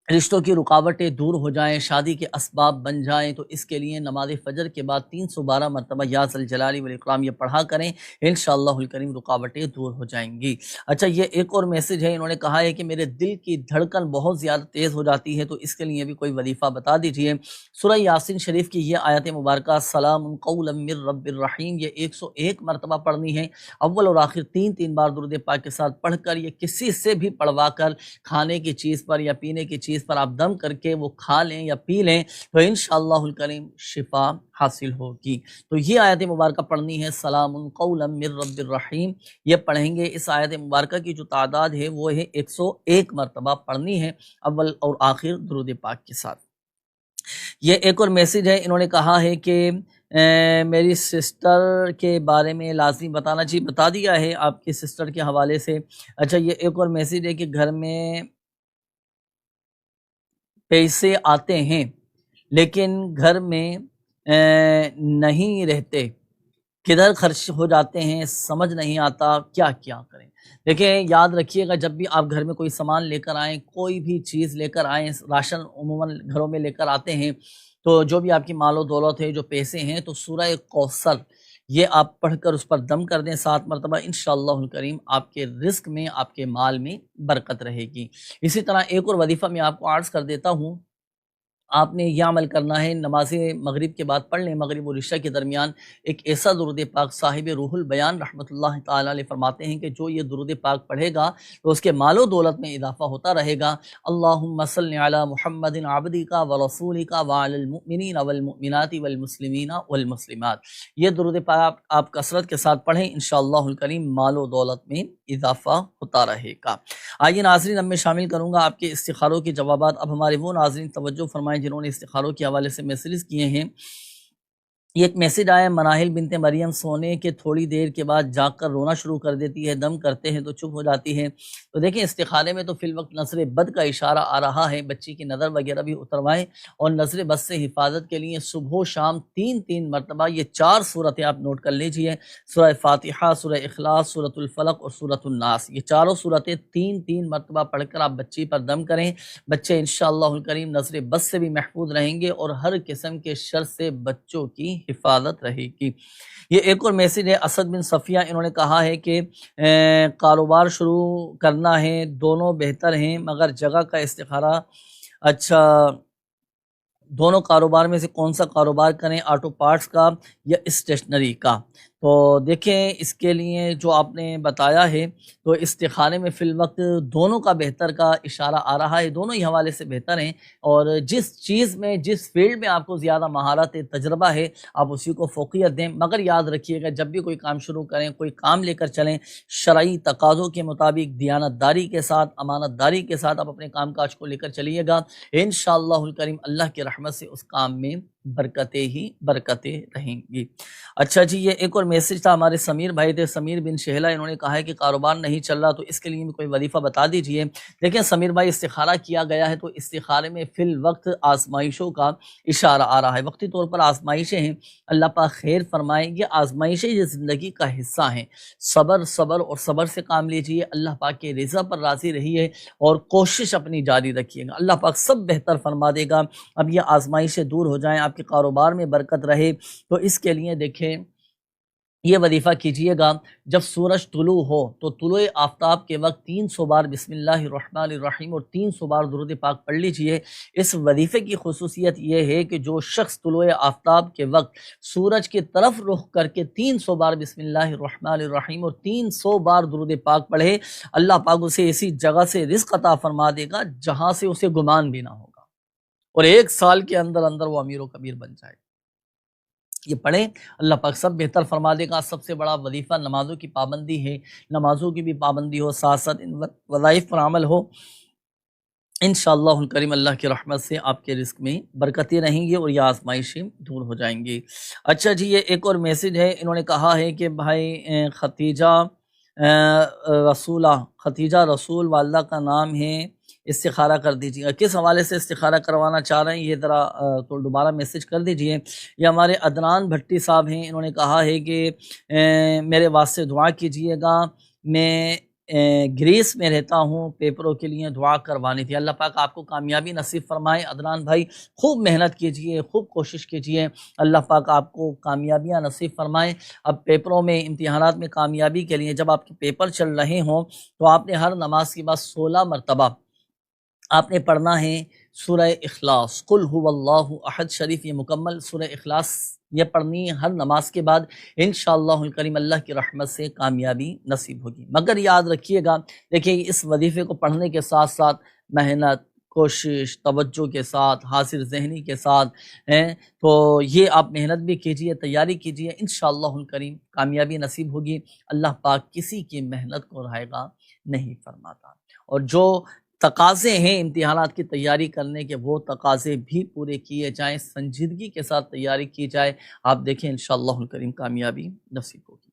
رشتوں کی رکاوٹیں دور ہو جائیں، شادی کے اسباب بن جائیں، تو اس کے لیے نماز فجر کے بعد 312 مرتبہ یا ذا الجلال والاکرام یہ پڑھا کریں، انشاءاللہ الکریم رکاوٹیں دور ہو جائیں گی۔ اچھا، یہ ایک اور میسج ہے، انہوں نے کہا ہے کہ میرے دل کی دھڑکن بہت زیادہ تیز ہو جاتی ہے، تو اس کے لیے بھی کوئی وظیفہ بتا دیجئے۔ سورہ یاسین شریف کی یہ آیت مبارکہ سلام قولا من رب الرحیم، یہ 101 مرتبہ پڑھنی ہے، اول اور آخر تین تین بار درود پاک کے ساتھ پڑھ کر، یہ کسی سے بھی پڑھوا کر کھانے کی چیز پر یا پینے کی چیز پر آپ دم کر کے وہ کھا لیں یا پی لیں، تو انشاءاللہ الکریم شفا حاصل ہوگی۔ تو یہ آیت مبارکہ پڑھنی ہے، سلام قولا من رب الرحیم، یہ پڑھیں گے۔ اس آیت مبارکہ کی جو تعداد ہے وہ ہے 101 مرتبہ پڑھنی ہے، اول اور آخر درود پاک کے ساتھ۔ یہ ایک اور میسج ہے، انہوں نے کہا ہے کہ میری سسٹر کے بارے میں لازمی بتانا، جی بتا دیا ہے آپ کی سسٹر کے حوالے سے۔ اچھا، یہ ایک اور میسج ہے کہ گھر میں پیسے آتے ہیں لیکن گھر میں نہیں رہتے، کدھر خرچ ہو جاتے ہیں سمجھ نہیں آتا، کیا کیا کریں؟ دیکھیں، یاد رکھیے گا، جب بھی آپ گھر میں کوئی سامان لے کر آئیں، کوئی بھی چیز لے کر آئیں، راشن عموماً گھروں میں لے کر آتے ہیں، تو جو بھی آپ کی مال و دولت ہے، جو پیسے ہیں، تو سورہ کوثر یہ آپ پڑھ کر اس پر دم کر دیں 7 مرتبہ، انشاءاللہ الکریم آپ کے رزق میں، آپ کے مال میں برکت رہے گی۔ اسی طرح ایک اور وظیفہ میں آپ کو عرض کر دیتا ہوں، آپ نے یہ عمل کرنا ہے، نماز مغرب کے بعد پڑھ لیں، مغرب اور عشاء کے درمیان ایک ایسا درود پاک، صاحب روح البیان رحمۃ اللہ تعالی علیہ فرماتے ہیں کہ جو یہ درود پاک پڑھے گا تو اس کے مال و دولت میں اضافہ ہوتا رہے گا۔ اللہم صل علی محمد عبدک و رسولک وعلی المؤمنین والمؤمنات والمسلمین والمسلمات، یہ درود پاک آپ کثرت کے ساتھ پڑھیں، انشاءاللہ الکریم مال و دولت میں اضافہ ہوتا رہے گا۔ آئیے ناظرین، اب میں شامل کروں گا آپ کے استخاروں کے جوابات۔ اب ہمارے وہ ناظرین توجہ فرمائیں جنہوں نے استخاروں کے حوالے سے میسیجز کیے ہیں۔ یہ ایک میسج آیا، مناہل بنت مریم سونے کے تھوڑی دیر کے بعد جاگ کر رونا شروع کر دیتی ہے، دم کرتے ہیں تو چپ ہو جاتی ہے۔ تو دیکھیں، استخارے میں تو فی الوقت نظر بد کا اشارہ آ رہا ہے، بچی کی نظر وغیرہ بھی اتروائیں، اور نظر بد سے حفاظت کے لیے صبح و شام 3 مرتبہ یہ 4 صورتیں آپ نوٹ کر لیجئے، سورہ فاتحہ، سورہ اخلاص، سورۃ الفلق اور سورۃ الناس، یہ چاروں صورتیں 3 مرتبہ پڑھ کر آپ بچی پر دم کریں، بچے انشاءاللہ الکریم نظر بد سے بھی محفوظ رہیں گے اور ہر قسم کے شر سے بچوں کی حفاظت رہے گی۔ یہ ایک اور میسج ہے، اسد بن صفیہ، انہوں نے کہا ہے کہ کاروبار شروع کرنا ہے، دونوں بہتر ہیں مگر جگہ کا استخارہ۔ اچھا، دونوں کاروبار میں سے کون سا کاروبار کریں، آٹو پارٹس کا یا اسٹیشنری کا؟ تو دیکھیں، اس کے لیے جو آپ نے بتایا ہے تو استخارے میں فی الوقت دونوں کا بہتر کا اشارہ آ رہا ہے، دونوں ہی حوالے سے بہتر ہیں، اور جس چیز میں، جس فیلڈ میں آپ کو زیادہ مہارت تجربہ ہے آپ اسی کو فوقیت دیں، مگر یاد رکھیے گا جب بھی کوئی کام شروع کریں، کوئی کام لے کر چلیں، شرعی تقاضوں کے مطابق دیانت داری کے ساتھ، امانت داری کے ساتھ آپ اپنے کام کاج کو لے کر چلیے گا، انشاءاللہ الکریم اللہ کی رحمت سے اس کام میں برکتیں ہی برکتیں رہیں گی۔ اچھا جی، یہ ایک اور میسج تھا، ہمارے سمیر بھائی تھے، سمیر بن شہلہ، انہوں نے کہا ہے کہ کاروبار نہیں چل رہا، تو اس کے لیے بھی کوئی وظیفہ بتا دیجئے۔ دیکھیں سمیر بھائی، استخارہ کیا گیا ہے تو استخارے میں فی الوقت آزمائشوں کا اشارہ آ رہا ہے، وقتی طور پر آزمائشیں ہیں، اللہ پاک خیر فرمائے، یہ آزمائشیں یہ زندگی کا حصہ ہیں، صبر صبر اور صبر سے کام لیجئے، اللہ پاک کے رضا پر راضی رہیے اور کوشش اپنی جاری رکھیے گا، اللہ پاک سب بہتر فرما دے گا۔ اب یہ آزمائشیں دور ہو جائیں، آپ کے کاروبار میں برکت رہے، تو اس کے لیے دیکھیں یہ وظیفہ کیجئے گا، جب سورج طلوع ہو تو طلوع آفتاب کے وقت 300 بار بسم اللہ الرحمن الرحیم اور 300 بار درود پاک پڑھ لیجئے۔ اس وظیفے کی خصوصیت یہ ہے کہ جو شخص طلوع آفتاب کے وقت سورج کی طرف رخ کر کے 300 بار بسم اللہ الرحمن الرحیم اور 300 بار درود پاک پڑھے، اللہ پاک اسے اسی جگہ سے رزق عطا فرما دے گا جہاں سے اسے گمان بھی نہ ہوگا، اور 1 سال کے اندر اندر وہ امیر و کبیر بن جائے گا۔ یہ پڑھیں، اللہ پاک سب بہتر فرما دے گا۔ سب سے بڑا وظیفہ نمازوں کی پابندی ہے، نمازوں کی بھی پابندی ہو، ساتھ ساتھ ان وظائف پر عمل ہو، انشاءاللہ الکریم اللہ کی رحمت سے آپ کے رزق میں برکتیں رہیں گی اور یہ آزمائشیں دور ہو جائیں گی۔ اچھا جی، یہ ایک اور میسج ہے، انہوں نے کہا ہے کہ بھائی ختیجہ ختیجہ رسول والدہ کا نام ہے، استخارہ کر دیجیے گا۔ کس حوالے سے استخارہ کروانا چاہ رہے ہیں یہ ذرا تو دوبارہ میسج کر دیجئے۔ یہ ہمارے عدنان بھٹی صاحب ہیں، انہوں نے کہا ہے کہ میرے واسطے دعا کیجیے گا، میں گریس میں رہتا ہوں، پیپروں کے لیے دعا کروانی تھی۔ اللہ پاک آپ کو کامیابی نصیب فرمائے۔ عدنان بھائی خوب محنت کیجئے، خوب کوشش کیجئے، اللہ پاک آپ کو کامیابیاں نصیب فرمائے۔ اب پیپروں میں، امتحانات میں کامیابی کے لیے جب آپ کے پیپر چل رہے ہوں تو آپ نے ہر نماز کے بعد 16 مرتبہ آپ نے پڑھنا ہے سورہ اخلاص، قل هو اللہ احد شریف، یہ مکمل سورہ اخلاص یہ پڑھنی ہے ہر نماز کے بعد۔ انشاءاللہ الکریم اللہ کی رحمت سے کامیابی نصیب ہوگی۔ مگر یاد رکھیے گا، دیکھیے اس وظیفے کو پڑھنے کے ساتھ ساتھ محنت، کوشش، توجہ کے ساتھ، حاضر ذہنی کے ساتھ ہیں، تو یہ آپ محنت بھی کیجئے، تیاری کیجئے، انشاءاللہ الکریم کامیابی نصیب ہوگی۔ اللہ پاک کسی کی محنت کو رائے گا نہیں فرماتا، اور جو تقاضے ہیں امتحانات کی تیاری کرنے کے، وہ تقاضے بھی پورے کیے جائیں، سنجیدگی کے ساتھ تیاری کی جائے، آپ دیکھیں انشاءاللہ الکریم کامیابی نصیب ہوگی۔